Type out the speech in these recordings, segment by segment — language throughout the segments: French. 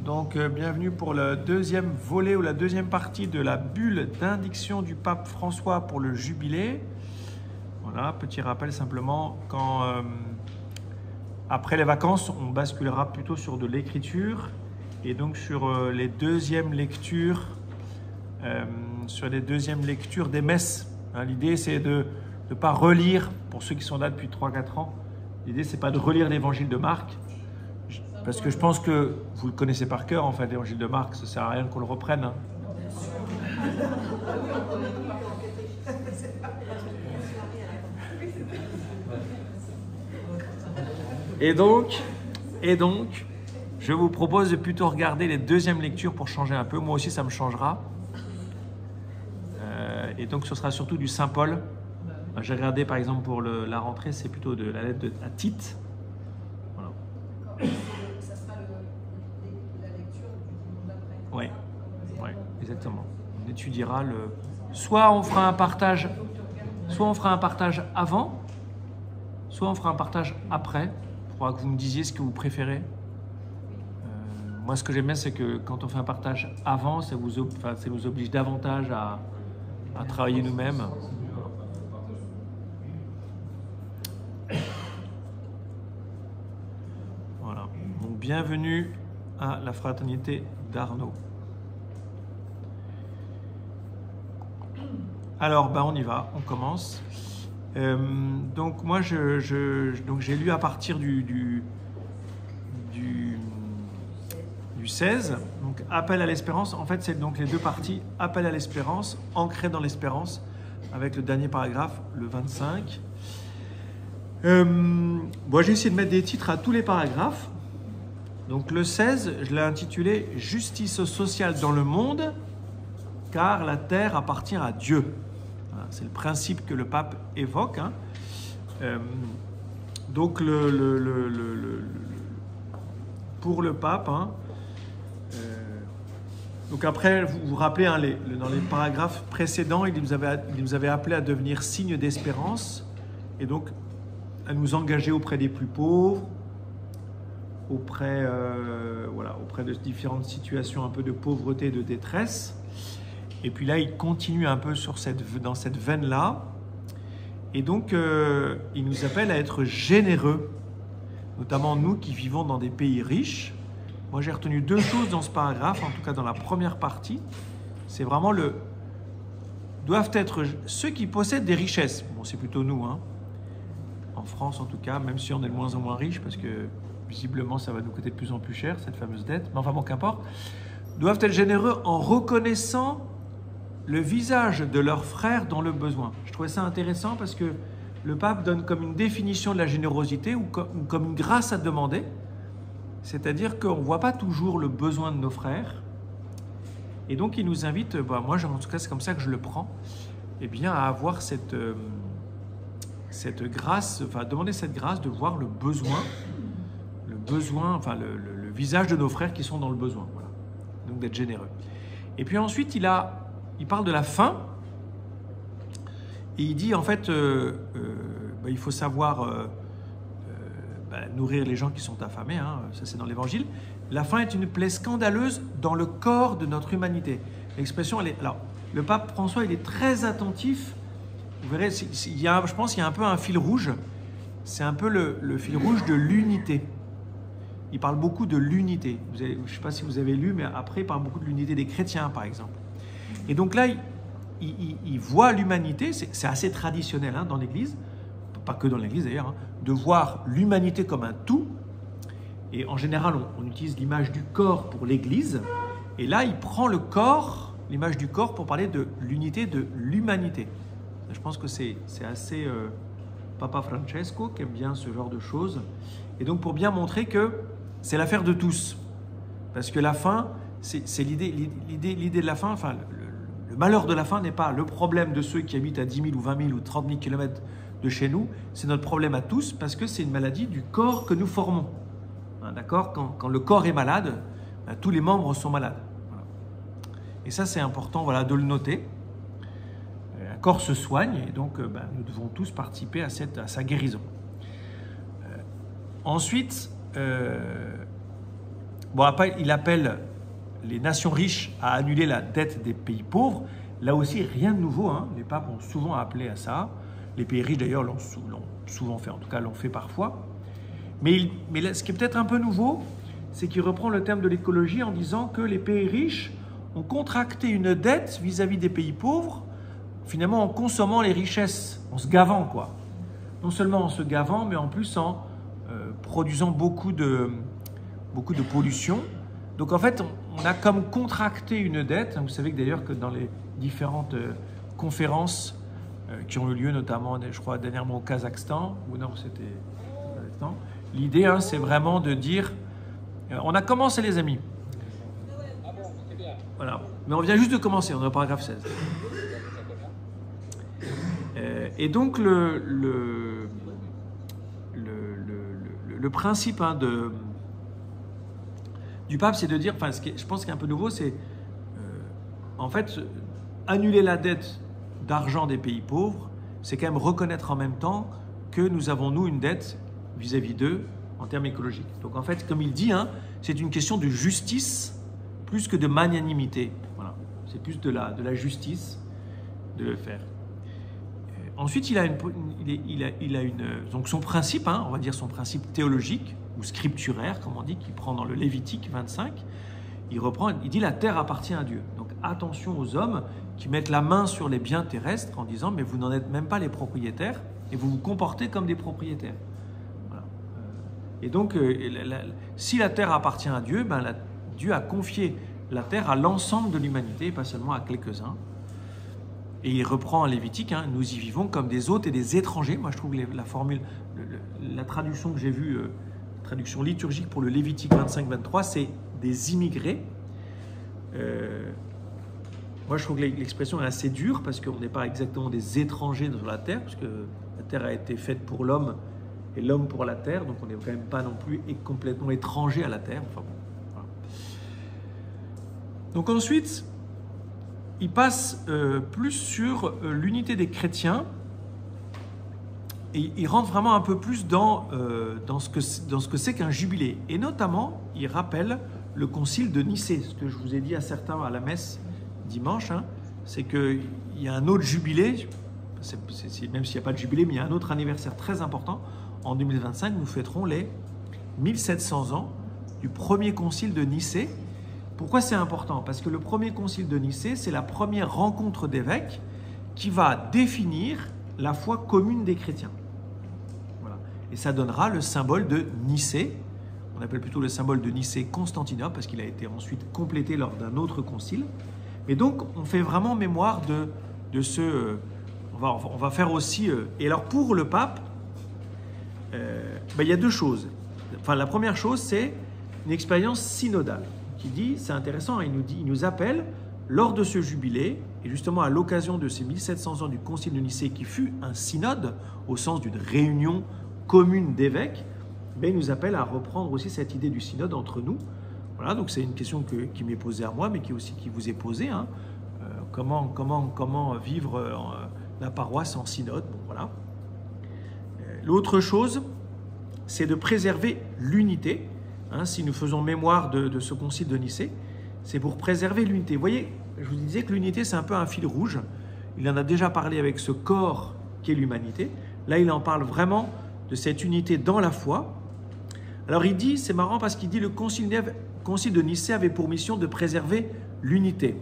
Donc, bienvenue pour le deuxième volet ou la deuxième partie de la bulle d'indiction du pape François pour le jubilé. Voilà, petit rappel simplement, après les vacances, on basculera plutôt sur de l'écriture et donc sur les deuxièmes lectures, des messes. Hein, l'idée, c'est de ne pas relire, pour ceux qui sont là depuis 3-4 ans, l'idée, c'est pas de relire l'évangile de Marc, parce que je pense que vous le connaissez par cœur, en fait, l'évangile de Marc, ça ne sert à rien qu'on le reprenne. Hein. Et donc, je vous propose de plutôt regarder les deuxièmes lectures pour changer un peu. Moi aussi, ça me changera. Et donc, ce sera surtout du Saint Paul. J'ai regardé, par exemple, pour la rentrée, c'est plutôt de la lettre à Tite. Voilà. Ça sera la lecture du dimanche d'après. Oui, exactement. On étudiera soit on fera un partage avant, soit on fera un partage après. Il faudra que vous me disiez ce que vous préférez. Moi, ce que j'aime bien, c'est que quand on fait un partage avant, ça nous oblige davantage à travailler nous-mêmes. Voilà. Donc, bienvenue à la fraternité d'Arnaud. Alors, on y va, on commence. Donc, moi, j'ai lu à partir du 16, donc appel à l'espérance. En fait, c'est donc les deux parties, appel à l'espérance, ancré dans l'espérance, avec le dernier paragraphe, le 25. J'ai essayé de mettre des titres à tous les paragraphes. Donc, le 16, je l'ai intitulé « Justice sociale dans le monde, car la terre appartient à Dieu ». Voilà, c'est le principe que le pape évoque. Hein. Donc, pour le pape, hein, donc après, vous vous rappelez, hein, dans les paragraphes précédents, il nous avait appelé à devenir signe d'espérance et donc à nous engager auprès des plus pauvres, auprès de différentes situations un peu de pauvreté et de détresse. Et puis là, il continue un peu dans cette veine-là. Et donc, il nous appelle à être généreux, notamment nous qui vivons dans des pays riches. Moi, j'ai retenu deux choses dans ce paragraphe, en tout cas dans la première partie. C'est vraiment doivent être ceux qui possèdent des richesses. Bon, c'est plutôt nous, hein. En France en tout cas, même si on est de moins en moins riches, parce que visiblement, ça va nous coûter de plus en plus cher, cette fameuse dette. Mais enfin bon, qu'importe. Doivent être généreux en reconnaissant le visage de leurs frères dans le besoin. Je trouvais ça intéressant parce que le pape donne comme une définition de la générosité ou comme une grâce à demander. C'est-à-dire qu'on ne voit pas toujours le besoin de nos frères. Et donc, il nous invite, moi en tout cas c'est comme ça que je le prends, à avoir cette grâce, demander cette grâce de voir le besoin, le visage de nos frères qui sont dans le besoin. Voilà. Donc d'être généreux. Et puis ensuite, il parle de la faim. Et il dit en fait, il faut savoir nourrir les gens qui sont affamés, hein, ça c'est dans l'évangile. La faim est une plaie scandaleuse dans le corps de notre humanité. L'expression, alors, le pape François, il est très attentif. Vous verrez, je pense qu'il y a un peu un fil rouge. C'est un peu le fil rouge de l'unité. Il parle beaucoup de l'unité. Je ne sais pas si vous avez lu, mais après, il parle beaucoup de l'unité des chrétiens, par exemple. Et donc là, il voit l'humanité, c'est assez traditionnel hein, dans l'Église, pas que dans l'Église d'ailleurs, hein, de voir l'humanité comme un tout. Et en général, on utilise l'image du corps pour l'Église. Et là, il prend le corps, l'image du corps, pour parler de l'unité de l'humanité. Je pense que c'est assez Papa Francesco qui aime bien ce genre de choses. Et donc, pour bien montrer que c'est l'affaire de tous. Parce que la faim, c'est l'idée de la faim, enfin, le malheur de la faim n'est pas le problème de ceux qui habitent à 10 000 ou 20 000 ou 30 000 km de chez nous, c'est notre problème à tous parce que c'est une maladie du corps que nous formons. D'accord ? Quand le corps est malade, tous les membres sont malades. Voilà. Et ça, c'est important de le noter. Un corps se soigne et donc nous devons tous participer à sa guérison. Ensuite, Bon, après, il appelle les nations riches à annuler la dette des pays pauvres. Là aussi, rien de nouveau, hein. Les papes ont souvent appelé à ça. Les pays riches, d'ailleurs, l'ont souvent fait, en tout cas, l'ont fait parfois. Mais là, ce qui est peut-être un peu nouveau, c'est qu'il reprend le terme de l'écologie en disant que les pays riches ont contracté une dette vis-à-vis des pays pauvres, finalement en consommant les richesses, en se gavant, quoi. Non seulement en se gavant, mais en plus en produisant beaucoup de pollution. Donc en fait, on a comme contracté une dette. Vous savez que d'ailleurs que dans les différentes conférences qui ont eu lieu, notamment, je crois, dernièrement au Kazakhstan, ou non, c'était au Kazakhstan, l'idée, hein, c'est vraiment de dire, on a commencé les amis. Voilà. Mais on vient juste de commencer, on est au paragraphe 16. Et donc le principe, hein, du pape, c'est de dire, enfin, je pense qu'il est un peu nouveau, c'est en fait annuler la dette d'argent des pays pauvres, c'est quand même reconnaître en même temps que nous avons, nous, une dette vis-à-vis d'eux en termes écologiques. Donc en fait, comme il dit, hein, c'est une question de justice plus que de magnanimité. Voilà. C'est plus de la justice de le faire. Ensuite, il a donc son principe, hein, on va dire son principe théologique ou scripturaire, comme on dit, qu'il prend dans le Lévitique 25. Il dit la terre appartient à Dieu. Donc attention aux hommes qui mettent la main sur les biens terrestres en disant mais vous n'en êtes même pas les propriétaires et vous vous comportez comme des propriétaires. Voilà. Et donc si la terre appartient à Dieu, Dieu a confié la terre à l'ensemble de l'humanité et pas seulement à quelques-uns. Et il reprend en Lévitique, hein, nous y vivons comme des hôtes et des étrangers. Moi je trouve la formule, la traduction que j'ai vue, traduction liturgique pour le Lévitique 25-23, c'est des immigrés. Moi, je trouve que l'expression est assez dure parce qu'on n'est pas exactement des étrangers sur la terre, parce que la terre a été faite pour l'homme et l'homme pour la terre, donc on n'est quand même pas non plus complètement étranger à la terre. Enfin, bon, voilà. Donc ensuite, il passe plus sur l'unité des chrétiens et il rentre vraiment un peu plus dans ce que c'est qu'un jubilé. Et notamment, il rappelle le concile de Nicée. Ce que je vous ai dit à certains à la messe dimanche, hein, c'est qu'il y a un autre jubilé, même s'il n'y a pas de jubilé, mais il y a un autre anniversaire très important. En 2025, nous fêterons les 1700 ans du premier concile de Nicée. Pourquoi c'est important? Parce que le premier concile de Nicée, c'est la première rencontre d'évêques qui va définir la foi commune des chrétiens. Voilà. Et ça donnera le symbole de Nicée. On appelle plutôt le symbole de Nicée Constantinople parce qu'il a été ensuite complété lors d'un autre concile. Et donc, on fait vraiment mémoire de ce... On va faire aussi... et alors, pour le pape, il y a deux choses. Enfin, la première chose, c'est une expérience synodale qui dit, c'est intéressant, il nous appelle lors de ce jubilé, et justement à l'occasion de ces 1700 ans du concile de Nicée qui fut un synode, au sens d'une réunion commune d'évêques, il nous appelle à reprendre aussi cette idée du synode entre nous. Voilà, donc c'est une question qui m'est posée à moi, mais qui vous est posée. Hein. Comment vivre la paroisse en synode? Bon, voilà. L'autre chose, c'est de préserver l'unité. Hein, si nous faisons mémoire de ce concile de Nicée, c'est pour préserver l'unité. Vous voyez, je vous disais que l'unité, c'est un peu un fil rouge. Il en a déjà parlé avec ce corps qui est l'humanité. Là, il en parle vraiment de cette unité dans la foi. Alors il dit, c'est marrant parce qu'il dit le concile de Nicée avait pour mission de préserver l'unité.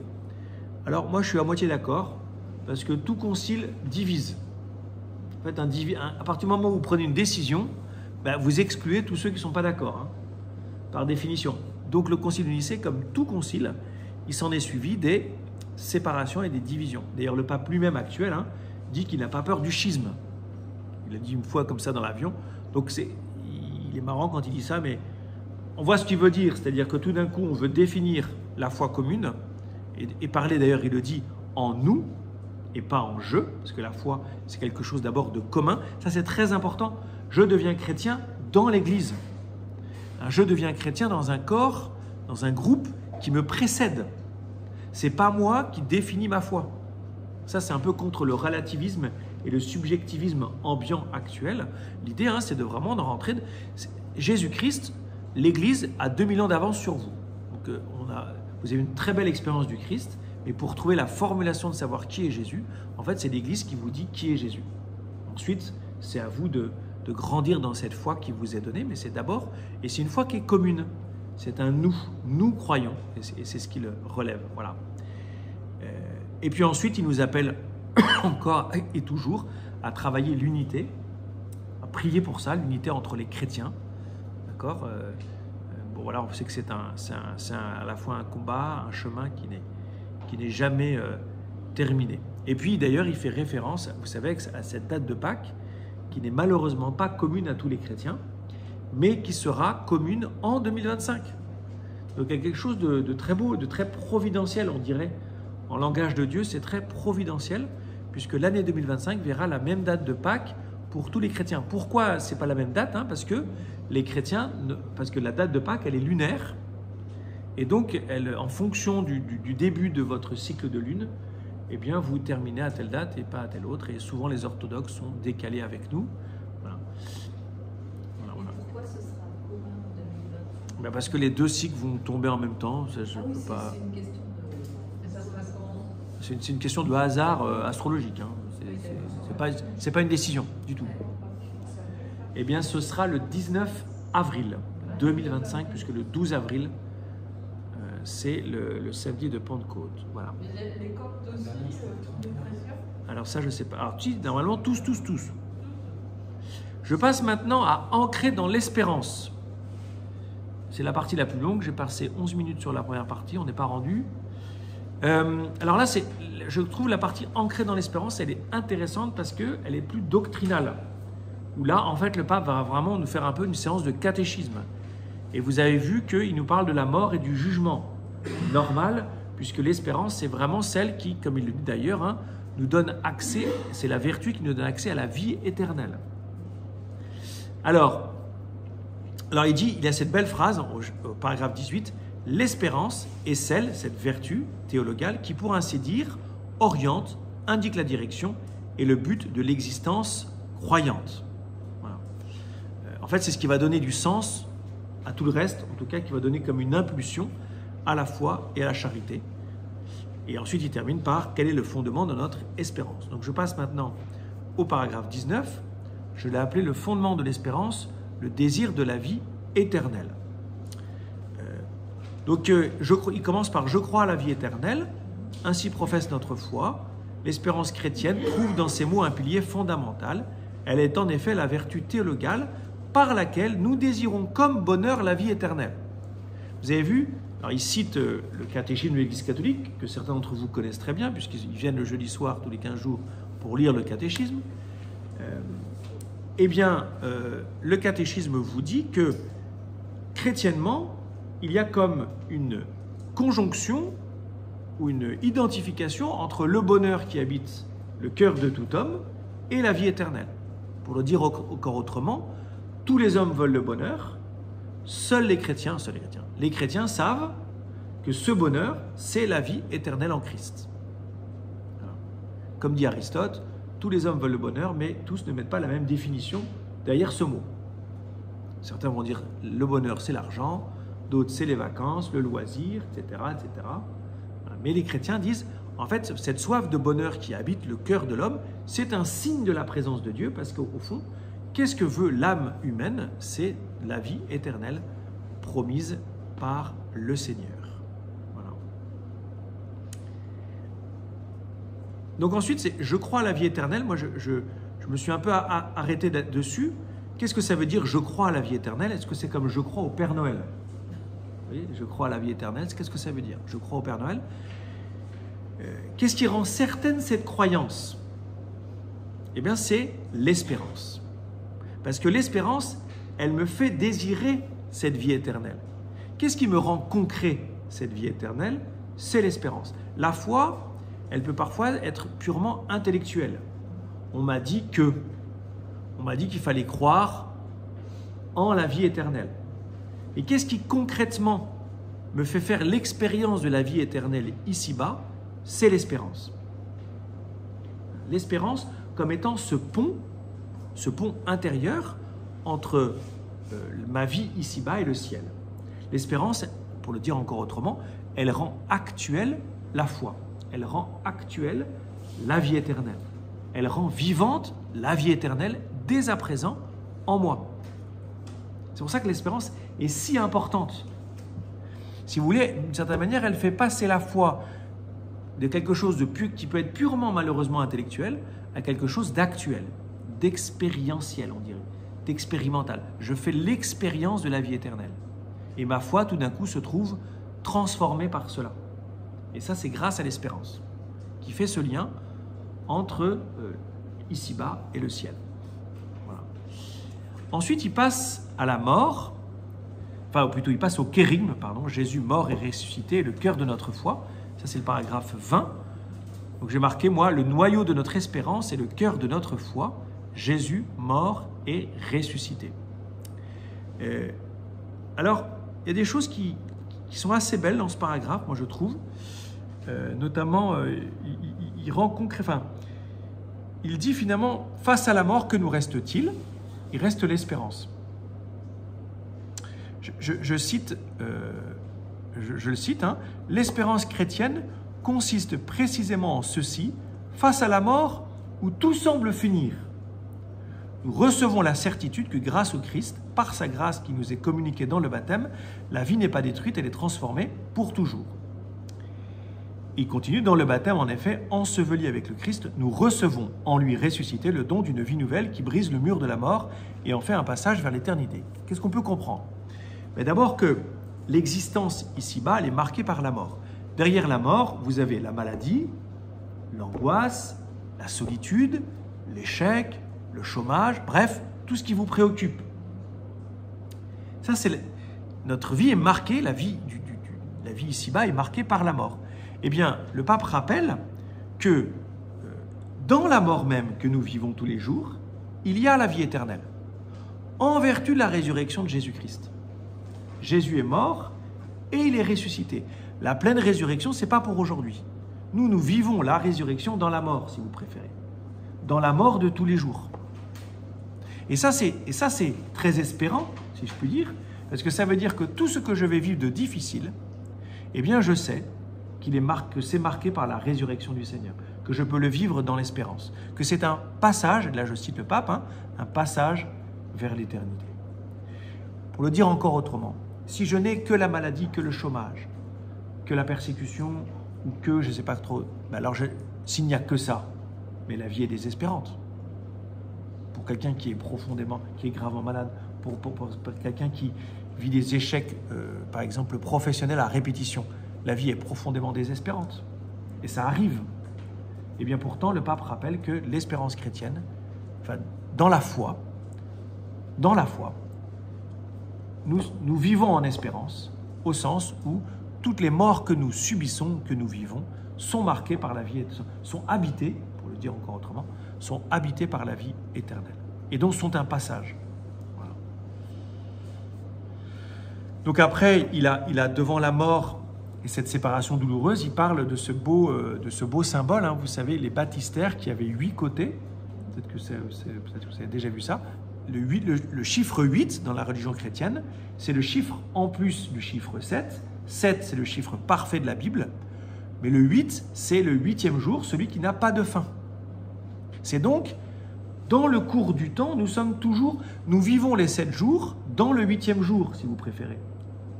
Alors moi je suis à moitié d'accord parce que tout concile divise. En fait, à partir du moment où vous prenez une décision, vous excluez tous ceux qui ne sont pas d'accord, hein, par définition. Donc le concile de Nicée, comme tout concile, il s'en est suivi des séparations et des divisions. D'ailleurs le pape lui-même actuel, hein, dit qu'il n'a pas peur du schisme. Il a dit une fois comme ça dans l'avion. Donc il est marrant quand il dit ça, mais on voit ce qu'il veut dire. C'est-à-dire que tout d'un coup, on veut définir la foi commune et parler, d'ailleurs, il le dit, en nous et pas en je, parce que la foi, c'est quelque chose d'abord de commun. Ça, c'est très important. Je deviens chrétien dans l'Église. Je deviens chrétien dans un corps, dans un groupe qui me précède. C'est pas moi qui définis ma foi. Ça, c'est un peu contre le relativisme et le subjectivisme ambiant actuel. L'idée, hein, c'est de vraiment de rentrer... Jésus-Christ l'Église a 2000 ans d'avance sur vous. Donc, vous avez une très belle expérience du Christ, mais pour trouver la formulation de savoir qui est Jésus, en fait, c'est l'Église qui vous dit qui est Jésus. Ensuite, c'est à vous de grandir dans cette foi qui vous est donnée, mais c'est d'abord, et c'est une foi qui est commune. C'est un nous croyons, et c'est ce qui le relève. Voilà. Et puis ensuite, il nous appelle encore et toujours à travailler l'unité, à prier pour ça, l'unité entre les chrétiens. D'accord. Bon, voilà, on sait que c'est à la fois un combat, un chemin qui n'est jamais terminé. Et puis d'ailleurs, il fait référence, vous savez, à cette date de Pâques, qui n'est malheureusement pas commune à tous les chrétiens, mais qui sera commune en 2025. Donc il y a quelque chose de très beau, de très providentiel, on dirait. En langage de Dieu, c'est très providentiel, puisque l'année 2025 verra la même date de Pâques pour tous les chrétiens. Pourquoi ce n'est pas la même date? Parce que les chrétiens, parce que la date de Pâques, elle est lunaire, et donc en fonction du début de votre cycle de lune, eh bien vous terminez à telle date et pas à telle autre, et souvent les orthodoxes sont décalés avec nous. Voilà. Et pourquoi ce sera commun en 2025? Parce que les deux cycles vont tomber en même temps. Ça, je peux pas... C'est une question de... Ça se passe comment? C'est une question de hasard astrologique. C'est pas une décision du tout. Eh bien, ce sera le 19 avril 2025, puisque le 12 avril, c'est le samedi de Pentecôte. Voilà. Mais les coptes aussi, de pression? Alors ça, je ne sais pas. Alors, normalement, tous. Je passe maintenant à ancrer dans l'espérance. C'est la partie la plus longue. J'ai passé 11 minutes sur la première partie. On n'est pas rendu. Alors là, je trouve la partie ancrée dans l'espérance, elle est intéressante parce qu'elle est plus doctrinale. Où là, en fait, le pape va vraiment nous faire un peu une séance de catéchisme. Et vous avez vu qu'il nous parle de la mort et du jugement normal, puisque l'espérance, c'est vraiment celle qui, comme il le dit d'ailleurs, nous donne accès, c'est la vertu qui nous donne accès à la vie éternelle. Alors il y a cette belle phrase au paragraphe 18, l'espérance est cette vertu théologale qui, pour ainsi dire, oriente, indique la direction et le but de l'existence croyante. Voilà. En fait, c'est ce qui va donner du sens à tout le reste, en tout cas qui va donner comme une impulsion à la foi et à la charité. Et ensuite, il termine par quel est le fondement de notre espérance. Donc je passe maintenant au paragraphe 19. Je l'ai appelé le fondement de l'espérance, le désir de la vie éternelle. Il commence par « Je crois à la vie éternelle, ainsi professe notre foi. L'espérance chrétienne trouve dans ces mots un pilier fondamental. Elle est en effet la vertu théologale par laquelle nous désirons comme bonheur la vie éternelle. » Vous avez vu, alors il cite le catéchisme de l'Église catholique, que certains d'entre vous connaissent très bien, puisqu'ils viennent le jeudi soir tous les 15 jours pour lire le catéchisme. Le catéchisme vous dit que chrétiennement, il y a comme une conjonction ou une identification entre le bonheur qui habite le cœur de tout homme et la vie éternelle. Pour le dire encore autrement, tous les hommes veulent le bonheur, les chrétiens savent que ce bonheur, c'est la vie éternelle en Christ. Comme dit Aristote, tous les hommes veulent le bonheur, mais tous ne mettent pas la même définition derrière ce mot. Certains vont dire le bonheur, c'est l'argent, d'autres, c'est les vacances, le loisir, etc., etc. Mais les chrétiens disent, en fait, cette soif de bonheur qui habite le cœur de l'homme, c'est un signe de la présence de Dieu, parce qu'au fond, qu'est-ce que veut l'âme humaine? C'est la vie éternelle promise par le Seigneur. Voilà. Donc ensuite, c'est « Je crois à la vie éternelle ». Moi, je me suis un peu arrêté dessus. Qu'est-ce que ça veut dire « Je crois à la vie éternelle » Est-ce que c'est comme « Je crois au Père Noël » ? Vous voyez, je crois à la vie éternelle, qu'est-ce que ça veut dire? Je crois au Père Noël. Qu'est-ce qui rend certaine cette croyance? Eh bien, c'est l'espérance. Parce que l'espérance, elle me fait désirer cette vie éternelle. Qu'est-ce qui me rend concret cette vie éternelle? C'est l'espérance. La foi, elle peut parfois être purement intellectuelle. On m'a dit qu'il fallait croire en la vie éternelle. Et qu'est-ce qui concrètement me fait faire l'expérience de la vie éternelle ici-bas? C'est l'espérance. L'espérance comme étant ce pont intérieur entre ma vie ici-bas et le ciel. L'espérance, pour le dire encore autrement, elle rend actuelle la foi. Elle rend actuelle la vie éternelle. Elle rend vivante la vie éternelle dès à présent en moi. C'est pour ça que l'espérance est si importante. Si vous voulez, d'une certaine manière, elle fait passer la foi de quelque chose qui peut être purement malheureusement intellectuel à quelque chose d'actuel, d'expérientiel, on dirait, d'expérimental. Je fais l'expérience de la vie éternelle. Et ma foi, tout d'un coup, se trouve transformée par cela. Et ça, c'est grâce à l'espérance, qui fait ce lien entre ici-bas et le ciel. Voilà. Ensuite, il passe à la mort, enfin, ou plutôt, il passe au kérigme, pardon, Jésus mort et ressuscité, le cœur de notre foi. Ça, c'est le paragraphe 20. Donc, j'ai marqué, moi, le noyau de notre espérance et le cœur de notre foi, Jésus mort et ressuscité. Alors, il y a des choses qui sont assez belles dans ce paragraphe, moi, je trouve. Notamment, il rend concret, enfin, il dit finalement, face à la mort, que nous reste-t-il? Il reste l'espérance. Je cite, je le cite, hein, l'espérance chrétienne consiste précisément en ceci: face à la mort où tout semble finir, nous recevons la certitude que grâce au Christ, par sa grâce qui nous est communiquée dans le baptême, la vie n'est pas détruite, elle est transformée pour toujours. Il continue, dans le baptême, en effet, enseveli avec le Christ, nous recevons en lui ressuscité le don d'une vie nouvelle qui brise le mur de la mort et en fait un passage vers l'éternité. Qu'est-ce qu'on peut comprendre? Mais d'abord que l'existence ici-bas, elle est marquée par la mort. Derrière la mort, vous avez la maladie, l'angoisse, la solitude, l'échec, le chômage, bref, tout ce qui vous préoccupe. Ça, c'est notre vie est marquée, la vie ici-bas est marquée par la mort. Eh bien, le pape rappelle que dans la mort même que nous vivons tous les jours, il y a la vie éternelle, en vertu de la résurrection de Jésus-Christ. Jésus est mort et il est ressuscité. La pleine résurrection, ce n'est pas pour aujourd'hui. Nous vivons la résurrection dans la mort, si vous préférez. Dans la mort de tous les jours. Et ça, c'est très espérant, si je puis dire, parce que ça veut dire que tout ce que je vais vivre de difficile, eh bien, je sais que c'est marqué par la résurrection du Seigneur, que je peux le vivre dans l'espérance, que c'est un passage, et là je cite le pape, hein, un passage vers l'éternité. Pour le dire encore autrement, si je n'ai que la maladie, que le chômage, que la persécution, ou que je ne sais pas trop, alors s'il n'y a que ça, mais la vie est désespérante. Pour quelqu'un qui est gravement malade, pour quelqu'un qui vit des échecs, par exemple professionnels à répétition, la vie est profondément désespérante. Et ça arrive. Et bien pourtant, le pape rappelle que l'espérance chrétienne, enfin, dans la foi, nous vivons en espérance, au sens où toutes les morts que nous subissons, que nous vivons, sont marquées par la vie, sont habitées, pour le dire encore autrement, sont habitées par la vie éternelle. Et donc sont un passage. Voilà. Donc après, il a devant la mort et cette séparation douloureuse, il parle de ce beau symbole, hein, vous savez, les baptistères qui avaient 8 côtés. Peut-être que vous avez déjà vu ça. Le chiffre 8 dans la religion chrétienne, c'est le chiffre en plus du chiffre 7. 7, c'est le chiffre parfait de la Bible. Mais le 8, c'est le 8e jour, celui qui n'a pas de fin. C'est donc, dans le cours du temps, nous vivons les 7 jours dans le 8e jour, si vous préférez.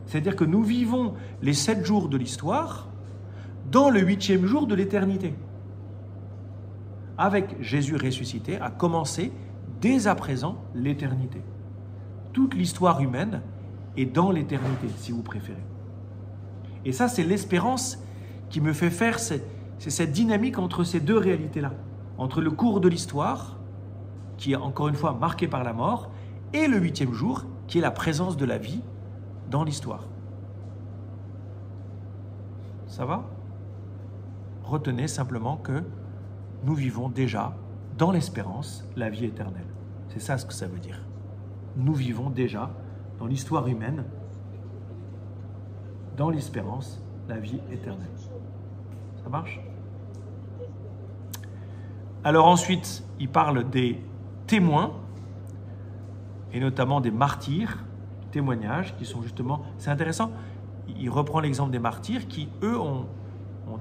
C'est-à-dire que nous vivons les 7 jours de l'histoire dans le 8e jour de l'éternité. Avec Jésus ressuscité, a commencé dès à présent l'éternité. Toute l'histoire humaine est dans l'éternité, si vous préférez. Et ça, c'est l'espérance qui me fait faire, c'est cette dynamique entre ces deux réalités-là. Entre le cours de l'histoire, qui est encore une fois marqué par la mort, et le 8e jour, qui est la présence de la vie dans l'histoire. Ça va? Retenez simplement que nous vivons déjà dans l'espérance la vie éternelle. C'est ça ce que ça veut dire. Nous vivons déjà dans l'histoire humaine, dans l'espérance, la vie éternelle. Ça marche? Alors ensuite, il parle des témoins. et notamment des martyrs, témoignages qui sont justement, c'est intéressant, il reprend l'exemple des martyrs qui, eux, ont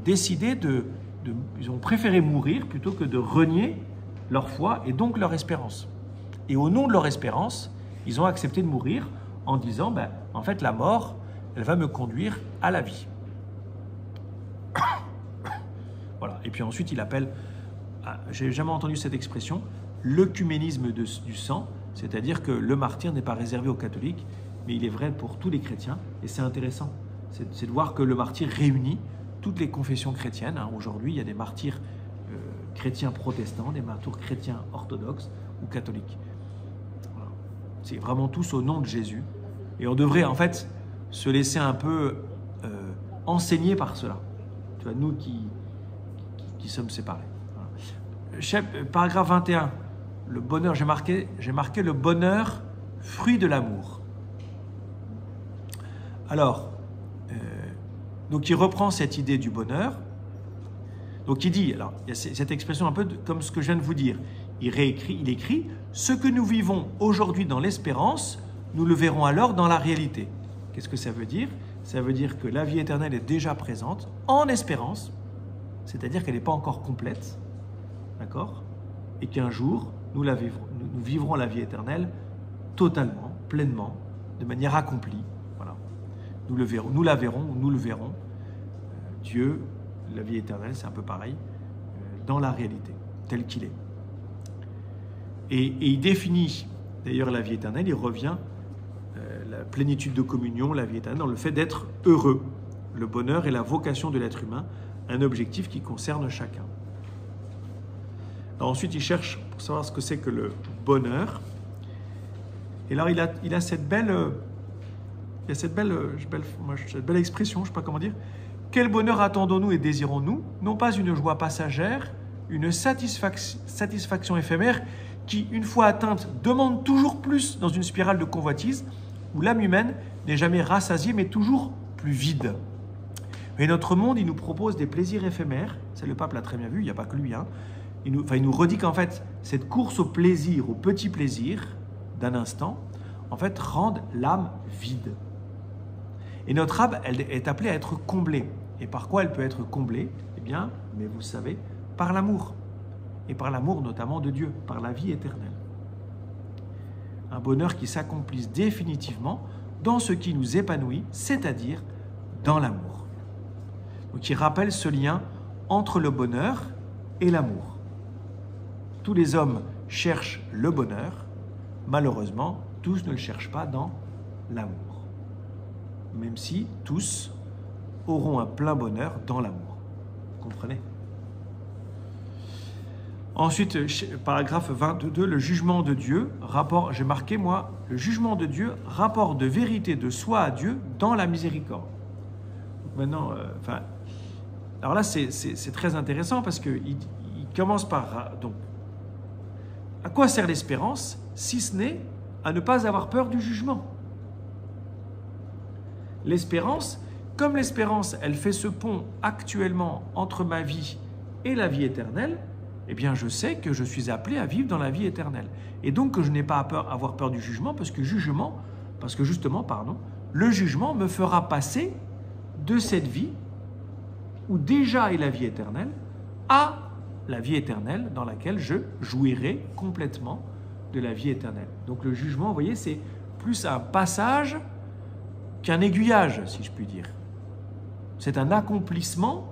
décidé ils ont préféré mourir plutôt que de renier leur foi et donc leur espérance. Et au nom de leur espérance, ils ont accepté de mourir en disant, en fait, la mort, elle va me conduire à la vie. Voilà. Et puis ensuite, il appelle, j'ai jamais entendu cette expression, l'œcuménisme du sang, c'est-à-dire que le martyr n'est pas réservé aux catholiques, mais il est vrai pour tous les chrétiens. Et c'est intéressant, c'est de voir que le martyr réunit toutes les confessions chrétiennes. Aujourd'hui, il y a des martyrs chrétiens protestants, des martyrs chrétiens orthodoxes ou catholiques. Voilà. C'est vraiment tous au nom de Jésus. Et on devrait en fait se laisser un peu enseigner par cela. Tu vois, nous qui sommes séparés. Voilà. Paragraphe 21. Le bonheur, j'ai marqué le bonheur, fruit de l'amour. Alors, donc il reprend cette idée du bonheur. Donc il dit, alors il y a cette expression un peu comme ce que je viens de vous dire. Il écrit, ce que nous vivons aujourd'hui dans l'espérance, nous le verrons alors dans la réalité. Qu'est-ce que ça veut dire? Ça veut dire que la vie éternelle est déjà présente en espérance, c'est-à-dire qu'elle n'est pas encore complète, d'accord? Et qu'un jour, nous vivrons la vie éternelle totalement, pleinement, de manière accomplie. Voilà. Nous la verrons. Dieu, la vie éternelle, c'est un peu pareil, dans la réalité, tel qu'il est. Et il définit d'ailleurs la vie éternelle, il revient la plénitude de communion, la vie éternelle, dans le fait d'être heureux. Le bonheur est la vocation de l'être humain, un objectif qui concerne chacun. Alors ensuite, il cherche pour savoir ce que c'est que le bonheur. Et là, il a cette belle expression, je ne sais pas comment dire. Quel bonheur attendons-nous et désirons-nous? Non pas une joie passagère, une satisfaction éphémère qui, une fois atteinte, demande toujours plus dans une spirale de convoitise où l'âme humaine n'est jamais rassasiée mais toujours plus vide. Et notre monde, il nous propose des plaisirs éphémères. Ça, le pape l'a très bien vu, il n'y a pas que lui. Il nous redit qu'en fait, cette course au plaisir, au petit plaisir d'un instant, en fait, rendent l'âme vide. Et notre âme, elle est appelée à être comblée. Et par quoi elle peut être comblée? Eh bien, mais vous savez, par l'amour. Et par l'amour notamment de Dieu, par la vie éternelle. Un bonheur qui s'accomplisse définitivement dans ce qui nous épanouit, c'est-à-dire dans l'amour. Donc il rappelle ce lien entre le bonheur et l'amour. Tous les hommes cherchent le bonheur, malheureusement, tous ne le cherchent pas dans l'amour. Même si tous auront un plein bonheur dans l'amour. Vous comprenez? Ensuite, paragraphe 22, le jugement de Dieu, j'ai marqué moi, le jugement de Dieu, rapport de vérité de soi à Dieu dans la miséricorde. Donc maintenant, alors là, c'est très intéressant parce qu'il commence par, donc, à quoi sert l'espérance si ce n'est à ne pas avoir peur du jugement? L'espérance, comme l'espérance, elle fait ce pont actuellement entre ma vie et la vie éternelle, eh bien je sais que je suis appelé à vivre dans la vie éternelle. Et donc que je n'ai pas à avoir peur du jugement, parce que justement, le jugement me fera passer de cette vie, où déjà est la vie éternelle, à la vie éternelle dans laquelle je jouirai complètement de la vie éternelle. Donc le jugement, vous voyez, c'est plus un passage qu'un aiguillage, si je puis dire. C'est un accomplissement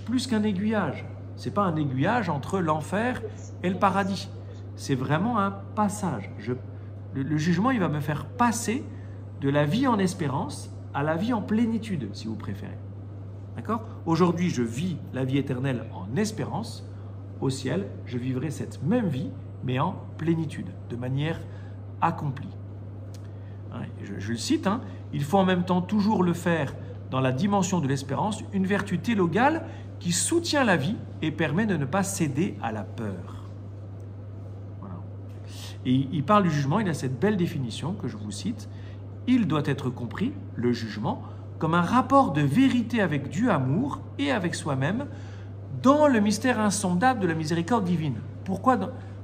plus qu'un aiguillage. Ce n'est pas un aiguillage entre l'enfer et le paradis. C'est vraiment un passage. Le jugement, il va me faire passer de la vie en espérance à la vie en plénitude, si vous préférez. D'accord? Aujourd'hui, je vis la vie éternelle en espérance. Au ciel, je vivrai cette même vie, mais en plénitude, de manière accomplie. Je le cite, il faut en même temps toujours le faire dans la dimension de l'espérance, une vertu télogale qui soutient la vie et permet de ne pas céder à la peur. Voilà. Et il parle du jugement, il a cette belle définition que je vous cite. Il doit être compris, le jugement, comme un rapport de vérité avec Dieu amour et avec soi-même dans le mystère insondable de la miséricorde divine. Pourquoi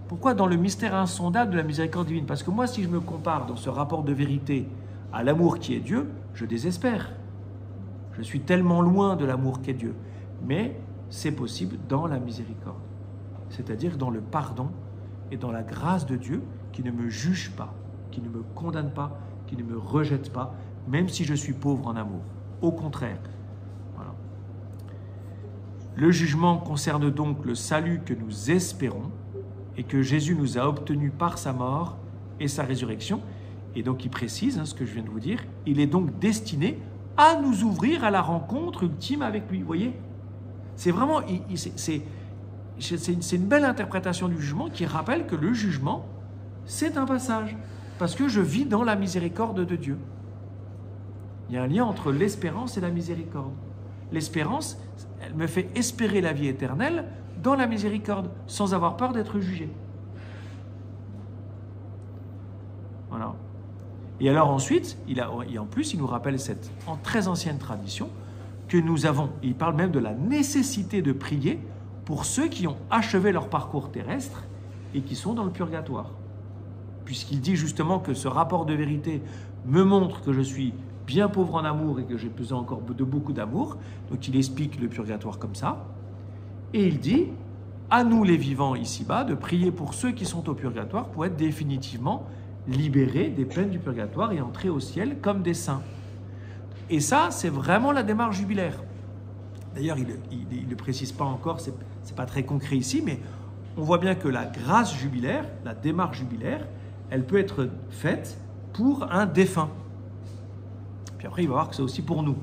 Pourquoi dans le mystère insondable de la miséricorde divine? Parce que moi, si je me compare dans ce rapport de vérité à l'amour qui est Dieu, je désespère. Je suis tellement loin de l'amour qu'est Dieu. Mais c'est possible dans la miséricorde, c'est-à-dire dans le pardon et dans la grâce de Dieu qui ne me juge pas, qui ne me condamne pas, qui ne me rejette pas, même si je suis pauvre en amour. Au contraire. Voilà. Le jugement concerne donc le salut que nous espérons et que Jésus nous a obtenu par sa mort et sa résurrection. Et donc il précise ce que je viens de vous dire, il est donc destiné à nous ouvrir à la rencontre ultime avec lui. Vous voyez? C'est vraiment, c'est une belle interprétation du jugement qui rappelle que le jugement, c'est un passage, parce que je vis dans la miséricorde de Dieu. Il y a un lien entre l'espérance et la miséricorde. L'espérance, elle me fait espérer la vie éternelle dans la miséricorde, sans avoir peur d'être jugé. Voilà. Et alors ensuite, en plus, il nous rappelle cette très ancienne tradition que nous avons. Il parle même de la nécessité de prier pour ceux qui ont achevé leur parcours terrestre et qui sont dans le purgatoire. Puisqu'il dit justement que ce rapport de vérité me montre que je suis bien pauvre en amour et que j'ai besoin encore de beaucoup d'amour. Donc il explique le purgatoire comme ça. Et il dit, à nous les vivants ici-bas, de prier pour ceux qui sont au purgatoire pour être définitivement libérés des peines du purgatoire et entrer au ciel comme des saints. Et ça, c'est vraiment la démarche jubilaire. D'ailleurs, il ne le précise pas encore, c'est pas très concret ici, mais on voit bien que la grâce jubilaire, la démarche jubilaire, elle peut être faite pour un défunt. Puis après, il va voir que c'est aussi pour nous.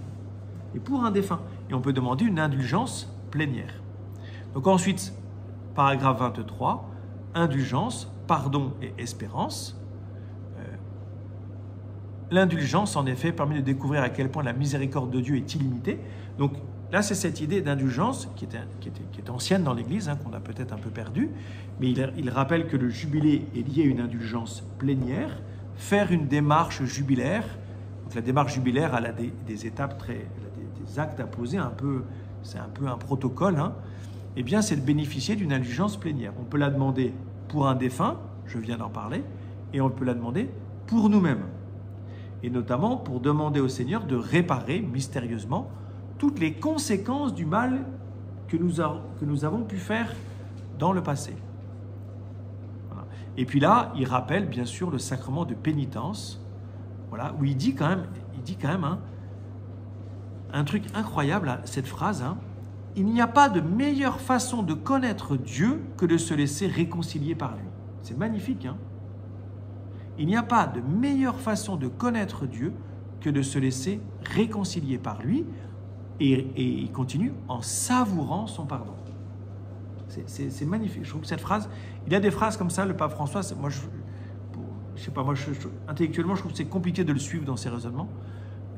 Et pour un défunt. Et on peut demander une indulgence plénière. Donc ensuite, paragraphe 23, indulgence, pardon et espérance. L'indulgence, en effet, permet de découvrir à quel point la miséricorde de Dieu est illimitée. Donc là, c'est cette idée d'indulgence qui est ancienne dans l'Église, qu'on a peut-être un peu perdue, mais il rappelle que le jubilé est lié à une indulgence plénière, faire une démarche jubilaire. Donc la démarche jubilaire, elle a des étapes, elle a des actes à poser, c'est un peu un protocole. Eh bien, c'est de bénéficier d'une indulgence plénière. On peut la demander pour un défunt, je viens d'en parler, et on peut la demander pour nous-mêmes. Et notamment pour demander au Seigneur de réparer mystérieusement toutes les conséquences du mal que nous avons pu faire dans le passé. Voilà. Et puis là, il rappelle bien sûr le sacrement de pénitence, voilà, où il dit quand même un truc incroyable, cette phrase, il n'y a pas de meilleure façon de connaître Dieu que de se laisser réconcilier par lui. C'est magnifique, Il n'y a pas de meilleure façon de connaître Dieu que de se laisser réconcilier par lui, et il continue en savourant son pardon. C'est magnifique. Je trouve que cette phrase, il y a des phrases comme ça, le pape François, moi, intellectuellement, je trouve que c'est compliqué de le suivre dans ses raisonnements.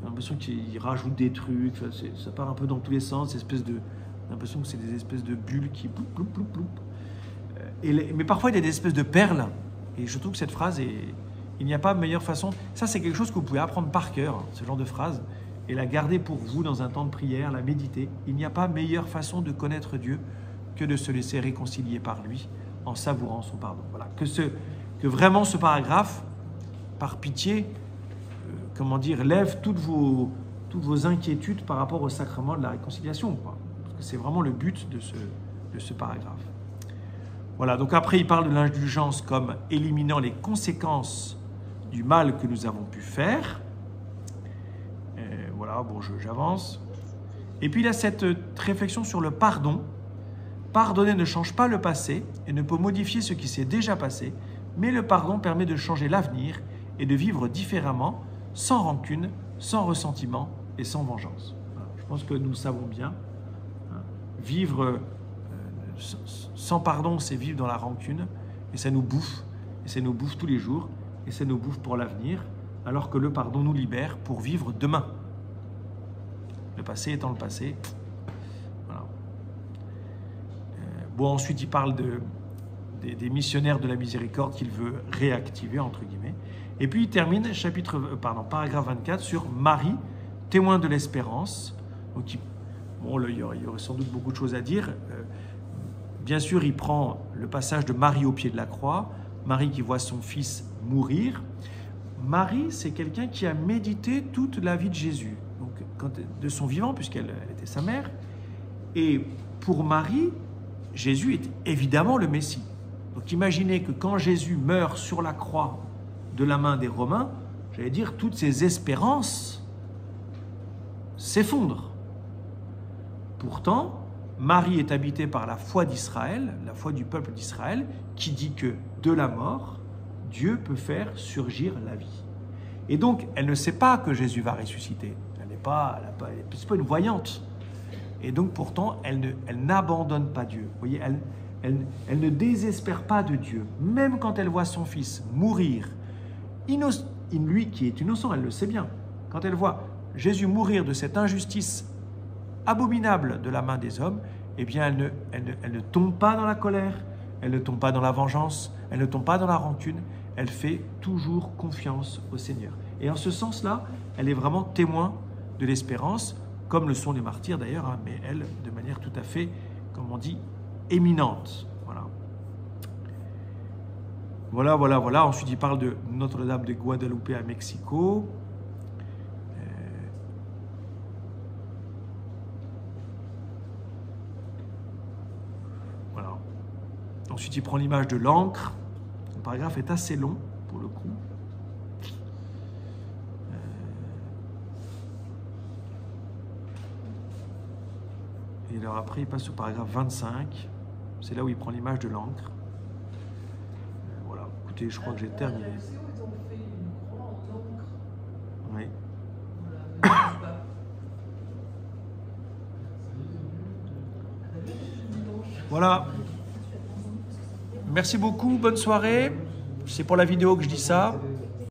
J'ai l'impression qu'il rajoute des trucs, ça part un peu dans tous les sens, j'ai l'impression que c'est des espèces de bulles qui ploup, ploup, ploup, ploup. Mais parfois, il y a des espèces de perles, et je trouve que cette phrase il n'y a pas meilleure façon. Ça, c'est quelque chose que vous pouvez apprendre par cœur, ce genre de phrase, et la garder pour vous dans un temps de prière, la méditer. Il n'y a pas meilleure façon de connaître Dieu que de se laisser réconcilier par lui en savourant son pardon. Voilà. Que vraiment ce paragraphe, par pitié, lève toutes vos inquiétudes par rapport au sacrement de la réconciliation, quoi. Parce que c'est vraiment le but de ce paragraphe. Voilà, donc après il parle de l'indulgence comme éliminant les conséquences du mal que nous avons pu faire. Voilà, bon, j'avance. Et puis il y a cette réflexion sur le pardon. Pardonner ne change pas le passé et ne peut modifier ce qui s'est déjà passé, mais le pardon permet de changer l'avenir et de vivre différemment, sans rancune, sans ressentiment et sans vengeance. Voilà, je pense que nous le savons bien. Vivre sans pardon, c'est vivre dans la rancune, et ça nous bouffe tous les jours, et ça nous bouffe pour l'avenir, alors que le pardon nous libère pour vivre demain. Le passé étant le passé. Voilà. Bon, ensuite, il parle des missionnaires de la miséricorde qu'il veut réactiver, entre guillemets. Et puis, il termine, paragraphe 24, sur Marie, témoin de l'espérance. Donc, il y aurait sans doute beaucoup de choses à dire, bien sûr, il prend le passage de Marie au pied de la croix, Marie qui voit son fils mourir. Marie, c'est quelqu'un qui a médité toute la vie de Jésus, donc, de son vivant, puisqu'elle était sa mère. Et pour Marie, Jésus est évidemment le Messie. Donc imaginez que quand Jésus meurt sur la croix de la main des Romains, j'allais dire, toutes ses espérances s'effondrent. Pourtant, Marie est habitée par la foi d'Israël, la foi du peuple d'Israël, qui dit que de la mort, Dieu peut faire surgir la vie. Et donc, elle ne sait pas que Jésus va ressusciter. Elle n'est pas une voyante. Et donc, pourtant, elle n'abandonne pas Dieu. Vous voyez, elle ne désespère pas de Dieu. Même quand elle voit son fils mourir, lui qui est innocent, elle le sait bien. Quand elle voit Jésus mourir de cette injustice abominable de la main des hommes, eh bien, elle ne tombe pas dans la colère, elle ne tombe pas dans la vengeance, elle ne tombe pas dans la rancune, elle fait toujours confiance au Seigneur. Et en ce sens-là, elle est vraiment témoin de l'espérance, comme le sont les martyrs d'ailleurs, hein, mais elle, de manière tout à fait, comme on dit, éminente. Voilà. Ensuite, il parle de Notre-Dame de Guadalupe à Mexico. Voilà. Ensuite, il prend l'image de l'encre. Le paragraphe est assez long, pour le coup. Et alors après, il passe au paragraphe 25. C'est là où il prend l'image de l'encre. Voilà. Écoutez, je crois que j'ai terminé. Ils ont fait une croix en encre. Oui. Voilà. Merci beaucoup. Bonne soirée. C'est pour la vidéo que je dis ça.